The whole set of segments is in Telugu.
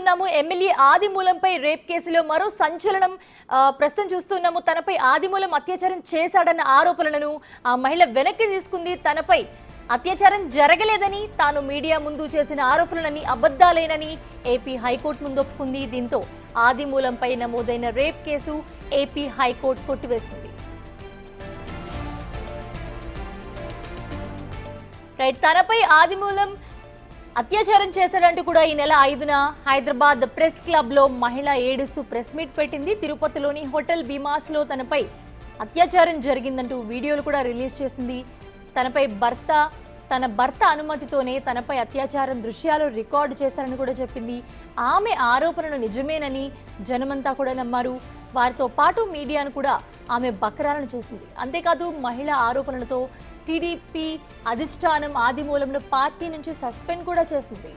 చూస్తున్నాము ఎమ్మెల్యే ఆదిమూలంపై రేప్ కేసులో మరో సంచలనం ప్రస్తుతం చూస్తున్నాము. తనపై ఆదిమూలం అత్యాచారం చేశాడన్న ఆరోపణలను ఆ మహిళ వెనక్కి తీసుకుంది. తనపై అత్యాచారం జరగలేదని, తాను మీడియా ముందు చేసిన ఆరోపణలన్నీ అబద్ధాలేనని ఏపీ హైకోర్టు ముందు ఒప్పుకుంది. దీంతో ఆదిమూలంపై నమోదైన రేప్ కేసు ఏపీ హైకోర్టు కొట్టివేసింది. తనపై ఆదిమూలం అత్యాచారం చేశాడంటూ కూడా ఈ నెల 5న హైదరాబాద్ ప్రెస్ క్లబ్ లో మహిళ ఏడుస్తూ ప్రెస్ మీట్ పెట్టింది. తిరుపతిలోని హోటల్ భీమాస్ లో తనపై అత్యాచారం జరిగిందంటూ వీడియోలు కూడా రిలీజ్ చేసింది. తన భర్త అనుమతితోనే తనపై అత్యాచారం దృశ్యాలు రికార్డు చేశారని కూడా చెప్పింది. ఆమె ఆరోపణలు నిజమేనని జనమంతా కూడా నమ్మారు. వారితో పాటు మీడియాను కూడా ఆమె బకరాలను చేసింది. అంతేకాదు మహిళ ఆరోపణలతో టీడీపీ అధిష్టానం ఆదిమూలంను పార్టీ నుంచి సస్పెండ్ కూడా చేసింది.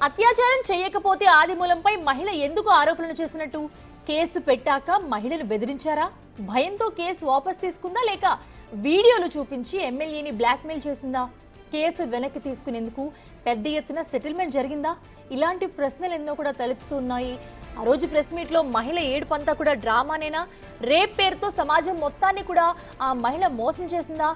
అత్యాచారం చేయకపోతే ఆదిమూలంపై మహిళ ఎందుకు ఆరోపణలు చేసినట్టు? కేసు పెట్టాక మహిళను బెదిరించారా? భయంతో కేసు వాపస్ తీసుకుందా, లేక వీడియోలు చూపించి ఎమ్మెల్యేని బ్లాక్మెయిల్ చేసిందా? కేసు వెనక్కి తీసుకునేందుకు పెద్ద ఎత్తున సెటిల్మెంట్ జరిగిందా? ఇలాంటి ప్రశ్నలు ఎన్నో కూడా తలెత్తుతున్నాయి. ఆ రోజు ప్రెస్ మీట్ లో మహిళ ఏడుపంతా కూడా డ్రామానేనా? రేప్ పేరుతో సమాజం మొత్తాన్ని కూడా ఆ మహిళ మోసం చేసిందా?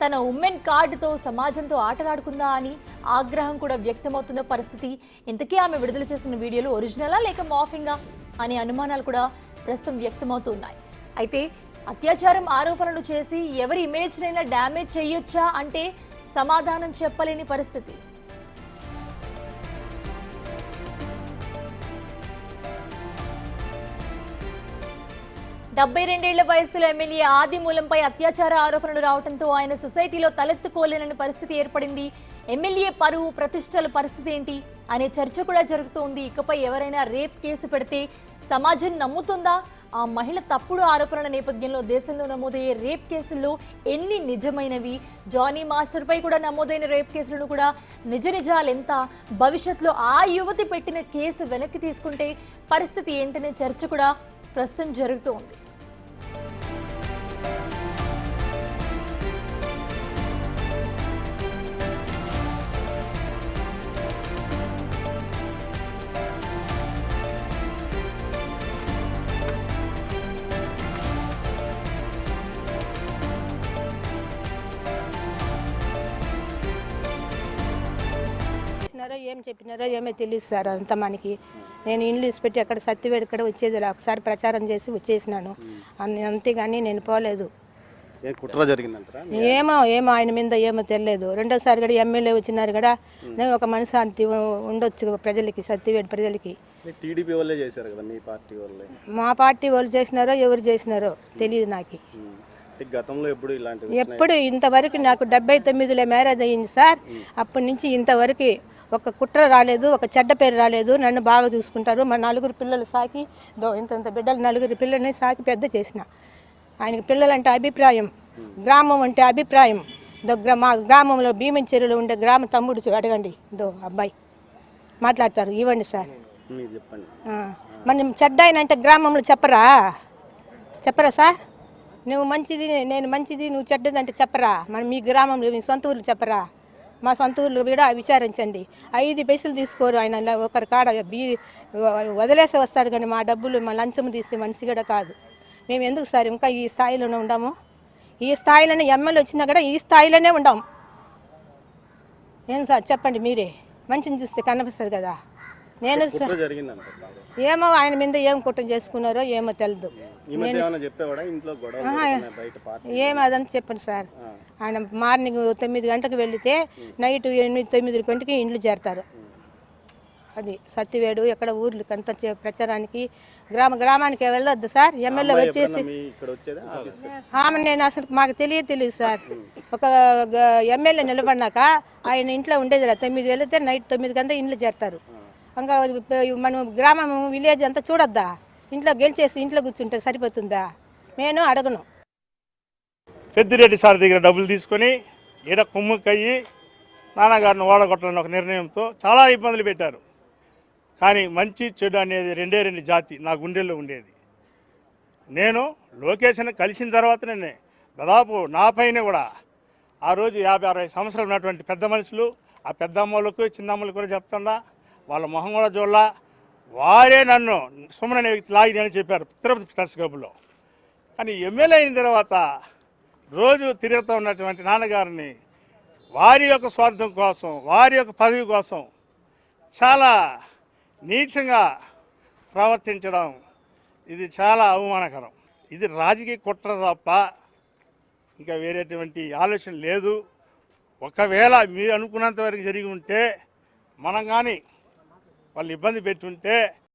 తన ఉమెన్ కార్డుతో సమాజంతో ఆటలాడుకుందా అని ఆగ్రహం కూడా వ్యక్తమవుతున్న పరిస్థితి. ఇంతకీ ఆమె విడుదల చేసిన వీడియోలు ఒరిజినలా లేక మాఫింగా అనే అనుమానాలు కూడా ప్రస్తుతం వ్యక్తమవుతున్నాయి. అయితే అత్యాచారం ఆరోపణలు చేసి ఎవరి ఇమేజ్నైనా డ్యామేజ్ చేయొచ్చా అంటే సమాధానం చెప్పలేని పరిస్థితి. 72 ఏళ్ల వయసులో ఎమ్మెల్యే ఆదిమూలంపై అత్యాచార ఆరోపణలు రావడంతో ఆయన సొసైటీలో తలెత్తుకోలేని పరిస్థితి ఏర్పడింది. ఎమ్మెల్యే పరువు ప్రతిష్టల పరిస్థితి ఏంటి అనే చర్చ కూడా జరుగుతోంది. ఇకపై ఎవరైనా రేప్ కేసు పెడితే సమాజం నమ్ముతుందా? ఆ మహిళ తప్పుడు ఆరోపణల నేపథ్యంలో దేశంలో నమోదయ్యే రేప్ కేసుల్లో ఎన్ని నిజమైనవి? జానీ మాస్టర్ పై కూడా నమోదైన రేప్ కేసులను కూడా నిజాలెంత? భవిష్యత్తులో ఆ యువతి పెట్టిన కేసు వెనక్కి తీసుకుంటే పరిస్థితి ఏంటనే చర్చ కూడా ప్రస్తుతం జరుగుతోంది. ఏం చెప్పినారో ఏమో తెలియదు సార్. అంత మనకి నేను ఇంగ్లీష్ పెట్టి అక్కడ సత్యవేడు ఇక్కడ వచ్చేది ఒకసారి ప్రచారం చేసి వచ్చేసినాను, అంతేగాని నేను పోలేదు. ఏమో ఆయన మీద ఏమో తెలియదు. రెండోసారి కూడా ఎమ్మెల్యే వచ్చినారు కూడా నేను ఒక మనశాంతి ఉండొచ్చు ప్రజలకి, సత్యవేడు ప్రజలకి. మా పార్టీ వాళ్ళు చేసినారో ఎవరు చేసినారో తెలియదు నాకు. ఎప్పుడు ఇంతవరకు నాకు 79లో మ్యారేజ్ అయ్యింది సార్. అప్పటి నుంచి ఇంతవరకు ఒక కుట్ర రాలేదు, ఒక చెడ్డ పేరు రాలేదు. నన్ను బాగా చూసుకుంటారు. మా 4 పిల్లలు సాకి, ఇంత బిడ్డలు 4 పిల్లల్ని సాకి పెద్ద చేసిన. ఆయనకి పిల్లలంటే అభిప్రాయం, గ్రామం అంటే అభిప్రాయం. మా గ్రామంలో భీమన్ చెరువులో ఉండే గ్రామ తమ్ముడు అడగండి, అబ్బాయి మాట్లాడతారు, ఇవ్వండి సార్. మనం చెడ్డ అంటే గ్రామంలో చెప్పరా సార్? నువ్వు మంచిది నేను మంచిది, నువ్వు చెడ్డది అంటే చెప్పరా? మనం మీ గ్రామంలో మీ సొంత ఊర్లు చెప్పరా? మా సొంత ఊర్లో కూడా విచారించండి. 5 పైసలు తీసుకోరు ఆయన. ఒకరి కాడ వదిలేసి వస్తాడు కానీ మా డబ్బులు మా లంచం తీసే మనిషి కూడా కాదు. మేము ఎందుకు సార్ ఇంకా ఈ స్థాయిలోనే ఉండాము? ఈ స్థాయిలోనే ఎమ్మెల్యే వచ్చినా కూడా ఈ స్థాయిలోనే ఉండాము. ఏం సార్ చెప్పండి మీరే, మంచిని చూస్తే కనిపిస్తుంది కదా. నేను ఏమో ఆయన మీద ఏం కుట్ర చేసుకున్నారో ఏమో తెలియదు. ఏమో అదంతా చెప్పండి సార్. ఆయన మార్నింగ్ 9 గంటలకు వెళితే నైట్ 8, 9 గంటకి ఇండ్లు చేరతారు. అది సత్యవేడు ఎక్కడ ఊర్లకి అంత ప్రచారానికి గ్రామానికి వెళ్ళొద్దు సార్. ఎమ్మెల్యే వచ్చేసి ఆమె నేను అసలు మాకు తెలియదు సార్. ఒక ఎమ్మెల్యే నిలబడినాక ఆయన ఇంట్లో ఉండేది 9 వెళితే నైట్ 9 గంటల ఇండ్లు చేరతారు. ఇంకా మనం గ్రామం విలేజ్ అంతా చూడొద్దా? ఇంట్లో గెలిచేసి ఇంట్లో కూర్చుంటే సరిపోతుందా? నేను అడగను. పెద్దిరెడ్డి సార్ దగ్గర డబ్బులు తీసుకొని ఈడ కుమ్ముకయ్యి నాన్నగారిని ఓడగొట్టాలని ఒక నిర్ణయంతో చాలా ఇబ్బందులు పెట్టారు. కానీ మంచి చెడు అనేది రెండే జాతి నా గుండెల్లో ఉండేది. నేను లోకేష్ని కలిసిన తర్వాతనే దాదాపు నా పైన కూడా ఆ రోజు 50-60 సంవత్సరాలు ఉన్నటువంటి పెద్ద మనుషులు ఆ పెద్దమ్మలకు చిన్నమ్మలకు కూడా చెప్తుండా, వాళ్ళ మొహం కూడా చూడాల. వారే నన్ను సుమన్ అనే వ్యక్తి లాగిని అని చెప్పారు తిరుపతి ప్రెస్ క్లబ్లో. కానీ ఎమ్మెల్యే అయిన తర్వాత రోజు తిరుగుతూ ఉన్నటువంటి నాన్నగారిని వారి యొక్క స్వార్థం కోసం, వారి యొక్క పదవి కోసం చాలా నీచంగా ప్రవర్తించడం ఇది చాలా అవమానకరం. ఇది రాజకీయ కుట్ర తప్ప ఇంకా వేరేటువంటి ఆలోచన లేదు. ఒకవేళ మీరు అనుకున్నంత వరకు జరిగి ఉంటే, మనం కానీ వాళ్ళు ఇబ్బంది పెట్టుంటే